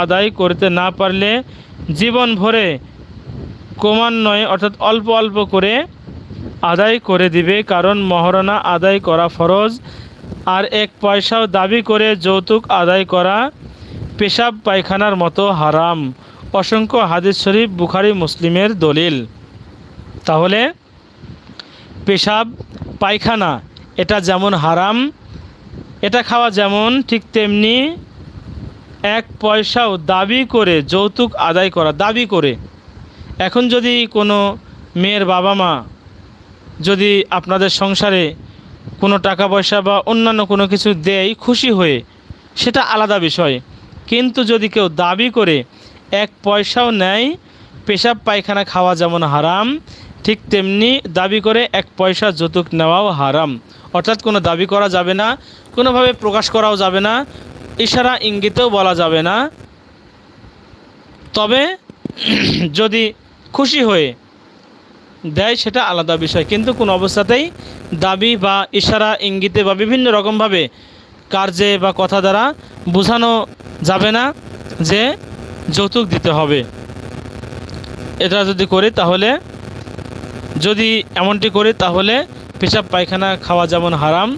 আদায় করতে না পারলে জীবন ভরে ক্রমান্বয়ে অর্থাৎ অল্প অল্প করে আদায় করে দিবে, কারণ মহারণা আদায় করা ফরজ। আর এক পয়সাও দাবি করে যৌতুক আদায় করা পেশাব পায়খানার মতো হারাম। অসংখ্য হাদিস শরীফ, বুখারী মুসলিমের দলিল। তাহলে পেশাব পায়খানা এটা যেমন হারাম, এটা খাওয়া যেমন, ঠিক তেমনি এক পয়সাও দাবি করে যৌতুক আদায় করা, দাবি করে। এখন যদি কোনো মেয়ের বাবা মা যদি আপনাদের সংসারে কোনো টাকা পয়সা বা অন্যান্য কোনো কিছু দেয় খুশি হয়ে, সেটা আলাদা বিষয়। কিন্তু যদি কেউ দাবি করে এক পয়সাও নেয়, পেশাব পায়খানা খাওয়া যেমন হারাম, ঠিক তেমনি দাবি করে এক পয়সা যৌতুক নেওয়াও হারাম। অর্থাৎ কোনো দাবি করা যাবে না, কোনোভাবে প্রকাশ করাও যাবে না, ইশারা ইঙ্গিতেও বলা যাবে না। তবে যদি খুশি হয়ে দেয় সেটা আলাদা বিষয়, কিন্তু কোনো অবস্থাতেই দাবি বা ইশারা ইঙ্গিতে বা বিভিন্ন রকমভাবে কার্যে বা কথা দ্বারা বোঝানো যাবে না যে যৌতুক দিতে হবে। এটা যদি করি তাহলে, যদি এমনটি করি তাহলে পেশাব পায়খানা খাওয়া যেমন হারাম,